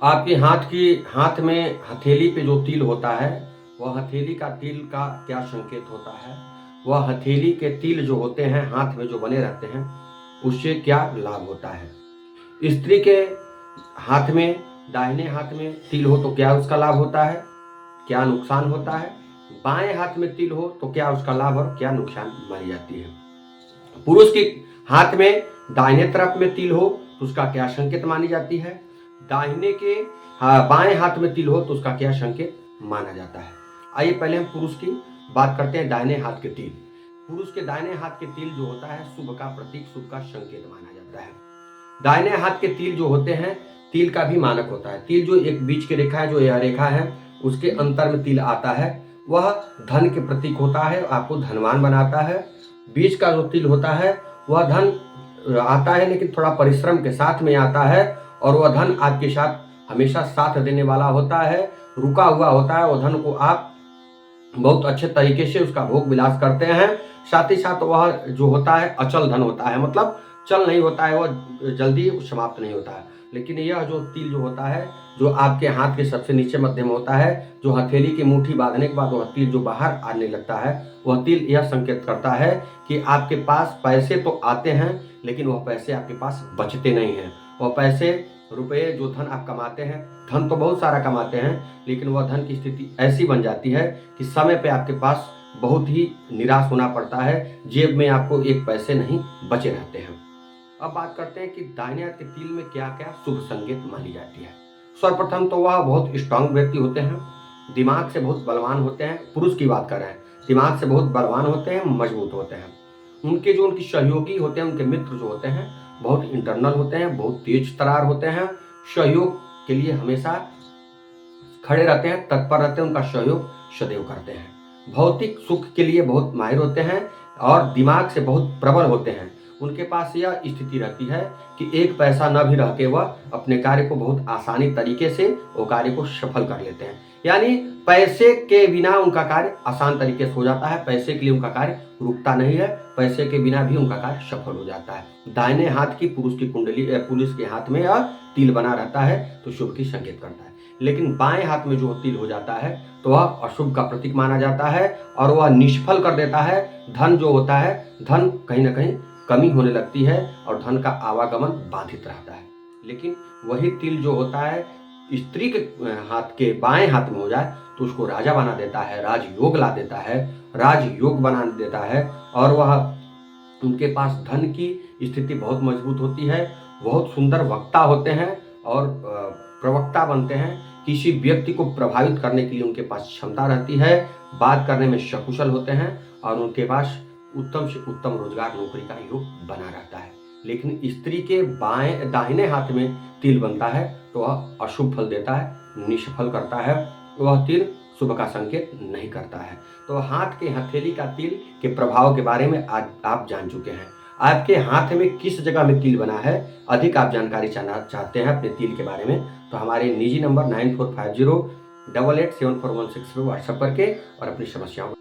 आपके हाथ में हथेली पे जो तिल होता है, वह हथेली का तिल का क्या संकेत होता है? वह हथेली के तिल जो होते हैं हाथ में जो बने रहते हैं, उससे क्या लाभ होता है? स्त्री के हाथ में, दाहिने हाथ में तिल हो तो क्या उसका लाभ होता है, क्या नुकसान होता है? बाएं हाथ में तिल हो तो क्या उसका लाभ और क्या नुकसान मानी जाती है? पुरुष के हाथ में दाहिने तरफ में तिल हो तो उसका क्या संकेत मानी जाती है? दाहिने के बाएं हाथ में तिल हो तो उसका क्या संकेत माना जाता है? आइए पहले हम पुरुष की बात करते हैं। दाहिने हाथ के तिल, पुरुष के दाहिने हाथ के तिल जो होता है शुभ का प्रतीक, शुभ का संकेत माना जाता है। दाहिने हाथ के तिल जो होते हैं, तिल का भी मानक होता है। तिल जो एक बीच की रेखा है, जो यह रेखा है, उसके अंतर में तिल आता है, वह धन के प्रतीक होता है, आपको धनवान बनाता है। बीच का जो तिल होता है वह धन आता है, लेकिन थोड़ा परिश्रम के साथ में आता है, और वह धन आपके साथ हमेशा साथ देने वाला होता है, रुका हुआ होता है। वह धन को आप बहुत अच्छे तरीके से उसका भोग विलास करते हैं। साथ ही साथ वह जो होता है अचल धन होता है, मतलब चल नहीं होता है, वह जल्दी समाप्त नहीं होता है। लेकिन यह जो तिल जो होता है, जो आपके हाथ के सबसे नीचे मध्य में होता है, जो हथेली की मुट्ठी बांधने के बाद वह तिल जो बाहर आने लगता है, वह तिल यह संकेत करता है कि आपके पास पैसे तो आते हैं, लेकिन वह पैसे आपके पास बचते नहीं हैं। वह पैसे रुपये जो धन आप कमाते हैं, धन तो बहुत सारा कमाते हैं, लेकिन वह धन की स्थिति ऐसी बन जाती है कि समय पे आपके पास बहुत ही निराश होना पड़ता है, जेब में आपको एक पैसे नहीं बचे रहते हैं। अब बात करते हैं कि दाहिने हाथ के तिल में क्या क्या शुभ संकेत मानी जाती है। सर्वप्रथम तो वह बहुत स्ट्रांग व्यक्ति होते हैं, दिमाग से बहुत बलवान होते हैं। पुरुष की बात कर रहे हैं, दिमाग से बहुत बलवान होते हैं, मजबूत होते हैं। उनके सहयोगी होते हैं, उनके मित्र जो होते हैं, बहुत इंटरनल होते हैं, बहुत तेज तरार होते हैं, सहयोग के लिए हमेशा खड़े रहते हैं, तत्पर रहते हैं, उनका सहयोग सदैव करते हैं। भौतिक सुख के लिए बहुत माहिर होते हैं और दिमाग से बहुत प्रबल होते हैं। उनके पास यह स्थिति रहती है कि एक पैसा न भी रह के वह अपने कार्य को बहुत आसानी तरीके से वो कार्य को सफल कर लेते हैं। यानी पैसे के बिना उनका कार्य आसान तरीके से हो जाता है, पैसे के लिए उनका कार्य रुकता नहीं है, पैसे के बिना भी उनका कार्य सफल हो जाता है। दाहिने हाथ की पुरुष की कुंडली, पुरुष के हाथ में यह तिल बना रहता है तो शुभ की संकेत करता है। लेकिन बाएं हाथ में जो तिल हो जाता है तो वह अशुभ का प्रतीक माना जाता है और वह निष्फल कर देता है। धन जो होता है, धन कहीं ना कहीं कमी होने लगती है और धन का आवागमन बाधित रहता है। लेकिन वही तिल जो होता है स्त्री के हाथ के बाएं हाथ में हो जाए तो उसको राजा बना देता है, राजयोग ला देता है, राजयोग बना देता है, और वह उनके पास धन की स्थिति बहुत मजबूत होती है, बहुत सुंदर वक्ता होते हैं और प्रवक्ता बनते हैं। किसी व्यक्ति को प्रभावित करने के लिए उनके पास क्षमता रहती है, बात करने में सकुशल होते हैं और उनके पास उत्तम से उत्तम रोजगार नौकरी का योग बना रहता है। लेकिन स्त्री के दाहिने हाथ में तिल बनता है तो वह अशुभ फल देता है, निष्फल करता है, वह तिल शुभ का संकेत नहीं करता है। तो हाथ के हथेली का तिल के प्रभाव के बारे में आज आप जान चुके हैं। आपके हाथ में किस जगह में तिल बना है, अधिक आप जानकारी चाहते हैं अपने तिल के बारे में, तो हमारे निजी नंबर 9450887416 पर व्हाट्सएप करके और अपनी समस्याओं